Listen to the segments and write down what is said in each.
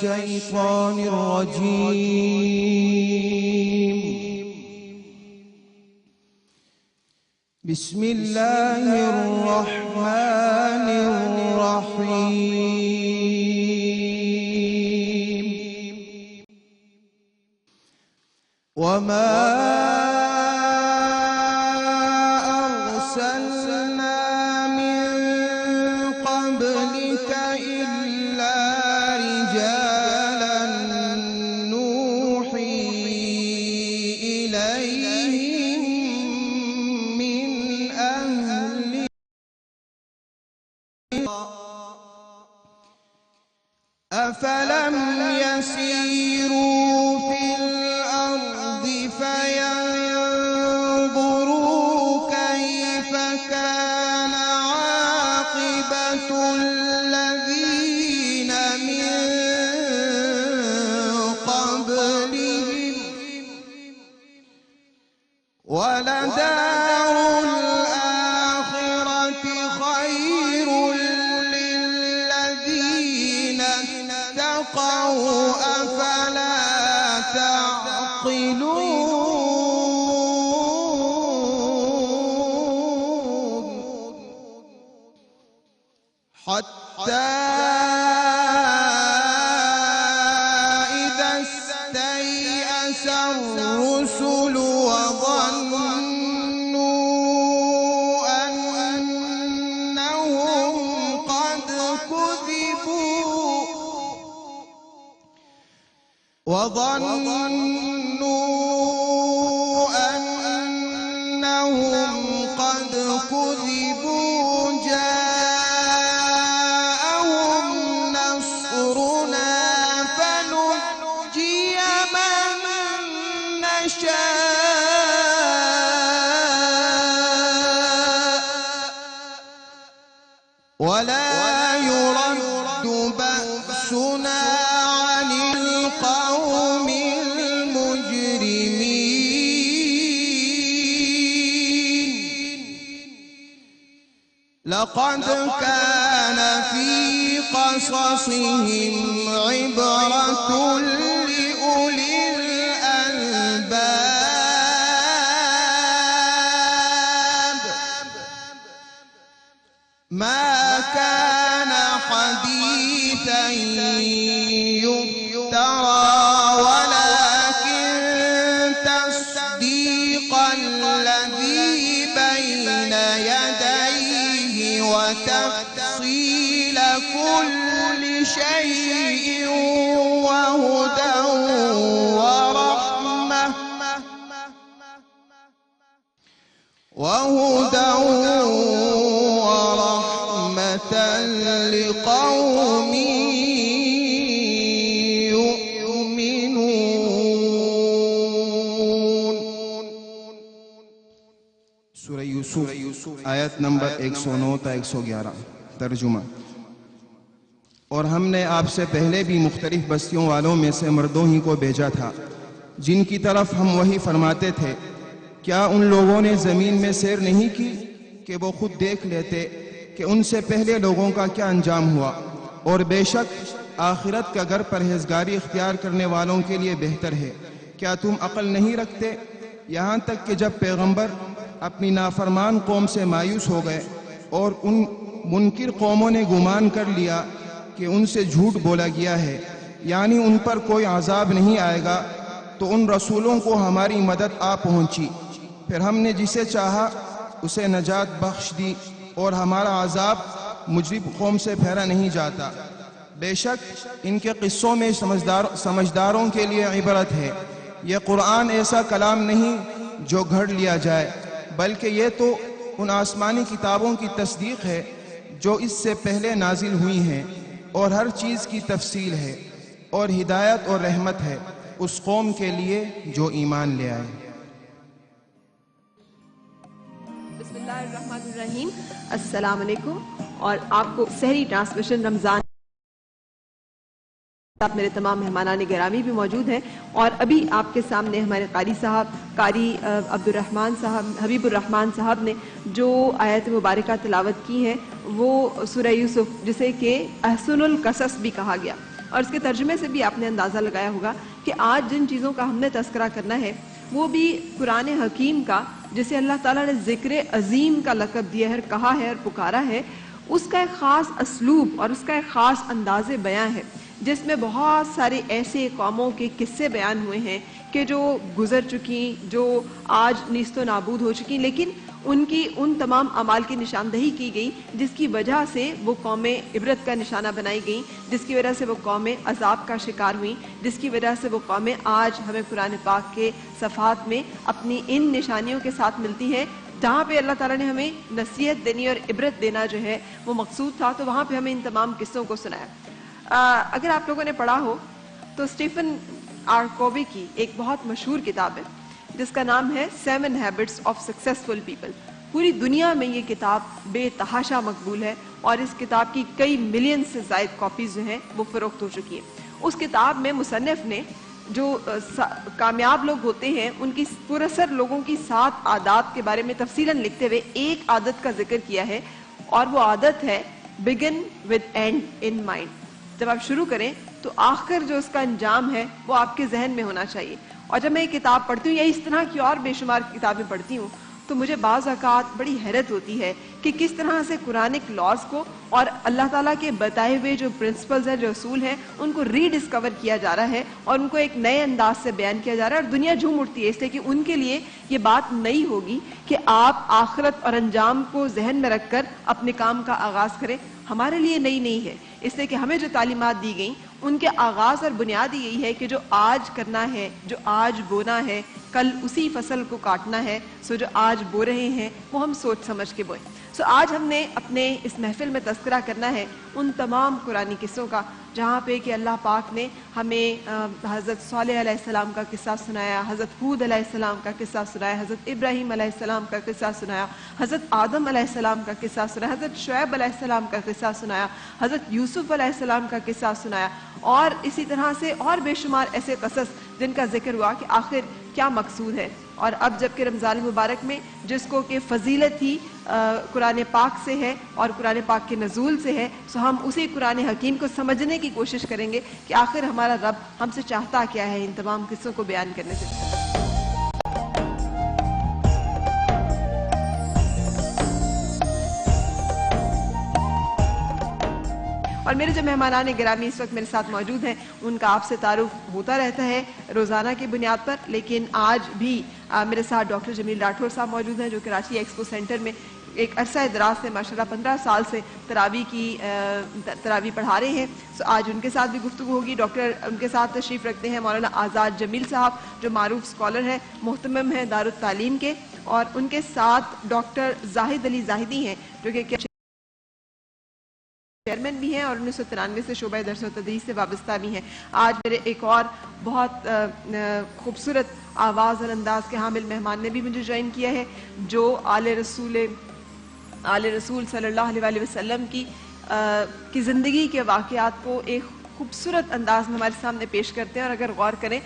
الشيطان الرجيم. بسم الله الرحمن الرحيم. وما أرسلنا من قبلك إلا رجالا نوحي إليهم من أهل أفلم يسيروا في الأرض فينظروا كيف كان عاقبة الذين من قبلهم ولدار الآخرة خير للذين اتقوا أفلا تعقلون. حتى إذا استيأس الرسل وظنوا أنهم قد كذبوا جاءهم نصرنا فنجي من نشاء ولا يرد بأسنا عن القوم المجرمين. لقد كان في قصصهم عبرة لأولي الألباب. ما كان حديثا يفترى ولكن تصديق الذي بين يديه وتفصيل كل شيء وهدى ورحمة لقوم يؤمنون. سورہ یوسف آیت نمبر 109 تا 111 ترجمہ. اور ہم نے آپ سے پہلے بھی مختلف بستیوں والوں میں سے مردوں ہی کو بھیجا تھا جن کی طرف ہم وہی فرماتے تھے. کیا ان لوگوں نے زمین میں سیر نہیں کی کہ وہ خود دیکھ لیتے کہ ان سے پہلے لوگوں کا کیا انجام ہوا. اور بے شک آخرت کا گھر پرہیزگاری اختیار کرنے والوں کے لیے بہتر ہے. کیا تم عقل نہیں رکھتے؟ یہاں تک کہ جب پیغمبر اپنی نافرمان قوم سے مایوس ہو گئے اور ان منکر قوموں نے گمان کر لیا کہ ان سے جھوٹ بولا گیا ہے یعنی ان پر کوئی عذاب نہیں آئے گا تو ان رسولوں کو ہماری مدد آ پہنچی. پھر ہم نے جسے چاہا اسے نجات بخش دی اور ہمارا عذاب مجرم قوم سے پھیرا نہیں جاتا. بے شک ان کے قصوں میں سمجھداروں کے لیے عبرت ہے. یہ قرآن ایسا کلام نہیں جو گھڑ لیا جائے بلکہ یہ تو ان آسمانی کتابوں کی تصدیق ہے جو اس سے پہلے نازل ہوئی ہیں اور ہر چیز کی تفصیل ہے اور ہدایت اور رحمت ہے اس قوم کے لیے جو ایمان لے آئے. بسم اللہ الرحمن الرحیم. السلام علیکم. اور آپ کو سحری ٹرانسمیشن رمضان میرے تمام مہمانان گرامی بھی موجود ہیں اور ابھی آپ کے سامنے ہمارے قاری صاحب قاری عبدالرحمن صاحب حبیب الرحمن صاحب نے جو آیت مبارکہ تلاوت کی ہیں وہ سورہ یوسف جسے کہ احسن القصص بھی کہا گیا اور اس کے ترجمے سے بھی آپ نے اندازہ لگایا ہوگا کہ آج جن چیزوں کا ہم نے تذکرہ کرنا ہے وہ بھی قرآن حکیم کا، جسے اللہ تعالیٰ نے ذکر عظیم کا لقب دیا ہے، کہا ہے اور پکارا ہے، اس کا ایک خاص اسلوب اور اس کا ایک خاص انداز بیان ہے، جس میں بہت سارے ایسے قوموں کے قصے بیان ہوئے ہیں کہ جو گزر چکیں، جو آج نیست و نابود ہو چکیں، لیکن ان کی ان تمام اعمال کی نشاندہی کی گئی جس کی وجہ سے وہ قومیں عبرت کا نشانہ بنائی گئیں، جس کی وجہ سے وہ قومیں عذاب کا شکار ہوئیں، جس کی وجہ سے وہ قومیں آج ہمیں قرآن پاک کے صفحات میں اپنی ان نشانیوں کے ساتھ ملتی ہیں، جہاں پہ اللہ تعالیٰ نے ہمیں نصیحت دینی اور عبرت دینا جو ہے وہ مقصود تھا، تو وہاں پہ ہمیں ان تمام قصوں کو سنایا۔ اگر آپ لوگوں نے پڑھا ہو تو اسٹیفن آر کووی کی ایک بہت مشہور کتاب ہے جس کا نام ہے 7 Habits of Successful People۔ پوری دنیا میں یہ کتاب بے تحاشا مقبول ہے اور اس کتاب کی کئی ملین سے زائد کاپیز جو ہیں وہ فروخت ہو چکی ہیں۔ اس کتاب میں مصنف نے جو کامیاب لوگ ہوتے ہیں ان کی پراثر لوگوں کی 7 عادات کے بارے میں تفصیلاً لکھتے ہوئے ایک عادت کا ذکر کیا ہے، اور وہ عادت ہے begin with end in mind۔ جب آپ شروع کریں تو آخر جو اس کا انجام ہے وہ آپ کے ذہن میں ہونا چاہیے۔ اور جب میں یہ کتاب پڑھتی ہوں یا اس طرح کی اور بے شمار کتابیں پڑھتی ہوں تو مجھے بعض اوقات بڑی حیرت ہوتی ہے کہ کس طرح سے قرآنک لاز کو اور اللہ تعالیٰ کے بتائے ہوئے جو پرنسپلز ہیں، جو اصول ہیں، ان کو ری ڈسکور کیا جا رہا ہے اور ان کو ایک نئے انداز سے بیان کیا جا رہا ہے، اور دنیا جھوم اٹھتی ہے اس لیے کہ ان کے لیے یہ بات نئی ہوگی کہ آپ آخرت اور انجام کو ذہن میں رکھ کر اپنے کام کا آغاز کریں۔ ہمارے لیے نئی نہیں ہے، اس لیے کہ ہمیں جو تعلیمات دی گئیں ان کے آغاز اور بنیاد یہی ہے کہ جو آج کرنا ہے، جو آج بونا ہے، کل اسی فصل کو کاٹنا ہے، سو جو آج بو رہے ہیں وہ ہم سوچ سمجھ کے بوئیں۔ سو آج ہم نے اپنے اس محفل میں تذکرہ کرنا ہے ان تمام قرآنی قصوں کا جہاں پہ کہ اللہ پاک نے ہمیں حضرت صالح علیہ السلام کا قصہ سنایا، حضرت ہود علیہ السلام کا قصہ سنایا، حضرت ابراہیم علیہ السلام کا قصہ سنایا، حضرت آدم علیہ السلام کا قصہ سنایا، حضرت شعیب علیہ السلام کا قصہ سنایا، حضرت یوسف علیہ السلام کا قصہ سنایا، اور اسی طرح سے اور بے شمار ایسے قصص جن کا ذکر ہوا کہ آخر کیا مقصود ہے۔ اور اب جب کہ رمضان مبارک میں جس کو کہ فضیلت ہی قرآن پاک سے ہے اور قرآن پاک کے نزول سے ہے، سو ہم اسی قرآن حکیم کو سمجھنے کی کوشش کریں گے کہ آخر ہمارا رب ہم سے چاہتا کیا ہے ان تمام قصوں کو بیان کرنے سے۔ اور میرے جو مہمانان گرامی اس وقت میرے ساتھ موجود ہیں ان کا آپ سے تعارف ہوتا رہتا ہے روزانہ کی بنیاد پر، لیکن آج بھی میرے ساتھ ڈاکٹر جمیل راٹھور صاحب موجود ہیں جو کراچی ایکسپو سینٹر میں ایک عرصہ دراز سے ماشاءاللہ 15 سال سے تراویح پڑھا رہے ہیں۔ سو آج ان کے ساتھ بھی گفتگو ہوگی۔ ڈاکٹر ان کے ساتھ تشریف رکھتے ہیں مولانا آزاد جمیل صاحب جو معروف اسکالر ہیں، محتمم ہیں دارالتعلیم کے، اور ان کے ساتھ ڈاکٹر زاہد علی زاہدی ہیں جو کہ چیئرمین بھی ہیں اور 1993 سے شعبہ درس و تدریس سے وابستہ بھی ہیں۔ آج میرے ایک اور بہت خوبصورت آواز اور انداز کے حامل مہمان نے بھی مجھے جوائن کیا ہے جو آل رسول صلی اللہ علیہ وسلم کی زندگی کے واقعات کو ایک خوبصورت انداز میں ہمارے سامنے پیش کرتے ہیں، اور اگر غور کریں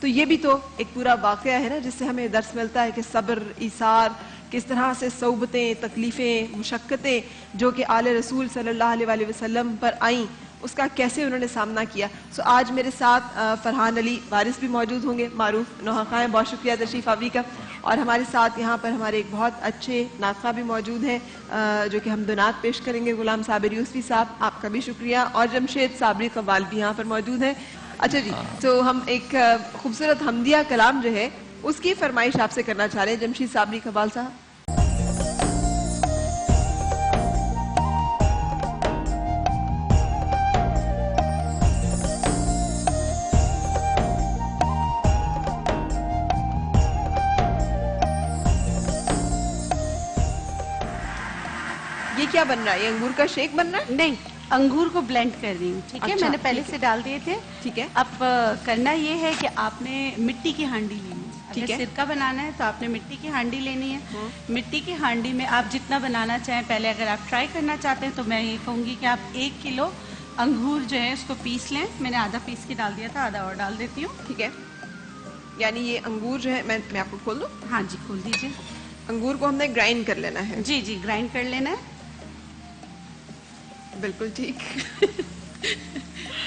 تو یہ بھی تو ایک پورا واقعہ ہے نا جس سے ہمیں درس ملتا ہے کہ صبر، ایثار، کس طرح سے صعوبتیں، تکلیفیں، مشقتیں جو کہ آل رسول صلی اللہ علیہ وسلم پر آئیں اس کا کیسے انہوں نے سامنا کیا۔ سو آج میرے ساتھ فرحان علی وارث بھی موجود ہوں گے، معروف نوحہ خواہ، بہت شکریہ تشریف آوری کا، اور ہمارے ساتھ یہاں پر ہمارے ایک بہت اچھے ناطقہ بھی موجود ہیں جو کہ ہم دونات پیش کریں گے، غلام صابر یوسفی صاحب، آپ کا بھی شکریہ، اور جمشید صابری قوال بھی یہاں پر موجود ہیں۔ اچھا جی، تو ہم ایک خوبصورت حمدیہ کلام جو ہے اس کی فرمائش آپ سے کرنا چاہ رہے ہیں جمشید صابری قوال صاحب۔ یہ کیا بن رہا ہے؟ یہ انگور کا شیک بن رہا ہے؟ نہیں، انگور کو بلینڈ کر رہی ہوں، ٹھیک ہے؟ میں نے پہلے سے ڈال دیے تھے، ٹھیک ہے۔ اب کرنا یہ ہے کہ آپ نے مٹی کی ہانڈی لینی ہے، اگر سرکہ بنانا ہے تو آپ نے مٹی کی ہانڈی لینی ہے۔ مٹی کی ہانڈی میں آپ جتنا بنانا چاہیں، پہلے اگر آپ ٹرائی کرنا چاہتے ہیں تو میں یہ کہوں گی کہ آپ 1 کلو انگور جو ہے اس کو پیس لیں۔ میں نے آدھا پیس کے ڈال دیا تھا، آدھا اور ڈال دیتی ہوں، ٹھیک ہے؟ یعنی یہ انگور جو ہے میں آپ کو کھول دوں؟ ہاں جی، کھول دیجیے۔ انگور کو ہم نے گرائنڈ کر لینا ہے؟ جی جی، گرائنڈ کر لینا ہے، بالکل ٹھیک۔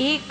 1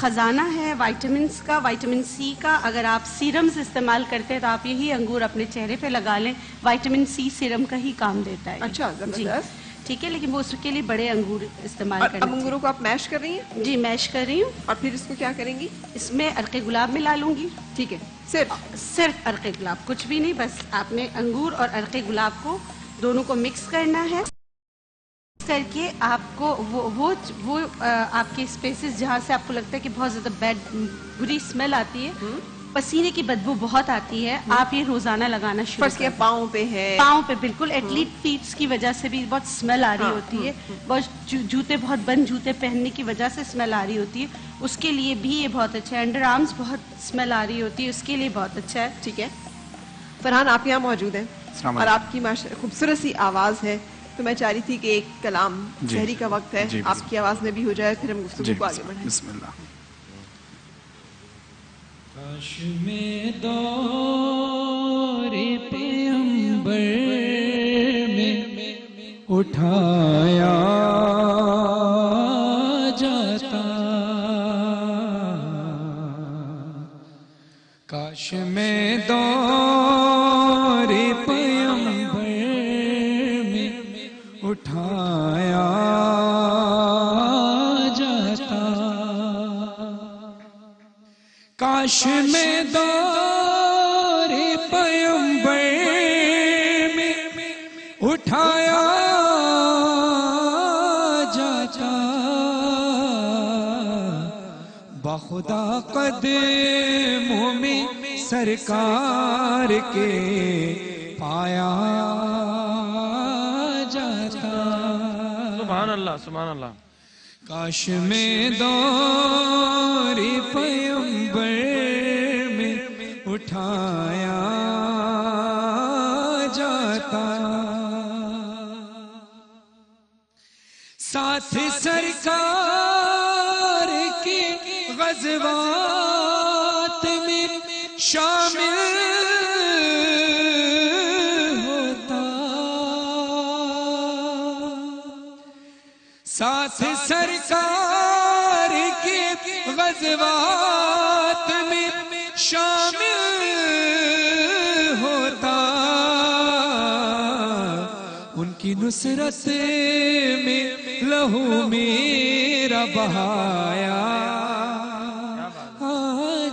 خزانہ ہے وائٹامنس کا، وائٹامن سی کا. اگر آپ سیرمز استعمال کرتے ہیں تو آپ یہی انگور اپنے چہرے پہ لگا لیں، وائٹامن سی سیرم کا ہی کام دیتا ہے. اچھا جی زبردست. ٹھیک ہے، لیکن وہ اس کے لیے بڑے انگور استعمال اور کرنا اب انگوروں کو آپ میش کر رہی ہیں چاہیے. جی میش کر رہی ہوں. اور پھر اس کو کیا کریں گی؟ اس میں عرق گلاب ملا لوں گی. ٹھیک ہے، صرف عرق گلاب، کچھ بھی نہیں، بس آپ نے انگور اور عرق گلاب کو دونوں کو مکس کرنا ہے. کر کے آپ کو وہ آپ کے اسپیسز جہاں سے آپ کو لگتا ہے کہ بہت زیادہ بری اسمیل آتی ہے، پسینے کی بدبو بہت آتی ہے، آپ یہ روزانہ لگانا شروع فرض کیا پاؤں پہ ہے، پاؤں پہ بالکل ایتھلیٹ فیٹس کی وجہ سے بھی بہت اسمیل آ رہی ہوتی ہے، بہت جوتے بہت بند جوتے پہننے کی وجہ سے اسمیل آ رہی ہوتی ہے، اس کے لیے بھی یہ بہت اچھا ہے. انڈر آرمز بہت اسمیل آ رہی ہوتی ہے، اس کے لیے بہت اچھا ہے. ٹھیک ہے. فرحان آپ یہاں موجود ہیں اور آپ کی خوبصورت سی آواز ہے، تو میں چاہ رہی تھی کہ ایک کلام سحری کا وقت ہے، آپ کی آواز میں بھی ہو جائے، پھر ہم گفتگو کو آگے بڑھائیں. بسم اللہ. کاش میں دور پیغمبر میں اٹھایا جاتا، کاش میں دور پیغمبر میں اٹھایا جاتا، کاش میں دور پیغمبر میں اٹھایا جاتا، بخدا قدموں میں سرکار کے پایا جاتا. سبحان اللہ سبحان اللہ. کاش میں دور پیغمبر میں اٹھایا جاتا، ساتھ سرکار کے غزوات میں شامل ہوتا، ساتھ سرکار کے غزوات میں شامل ہوتا، ان کی نصرت میں لہو میرا بہایا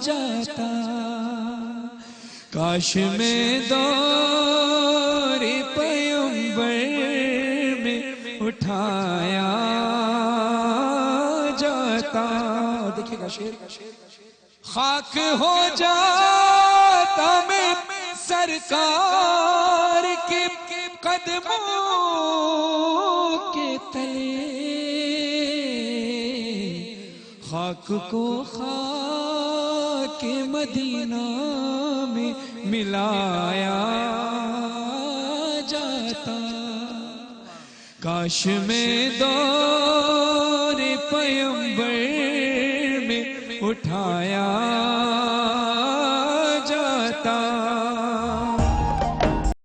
جاتا، کاش میں دور پیغمبر میں اٹھایا جاتا. دیکھیے گا شعر، خاک ہو جاتا میں سرکار کے قدموں کے تلے، خاک کو خاک مدینہ میں ملایا جاتا، کاش میں دور پیغمبر میں اٹھایا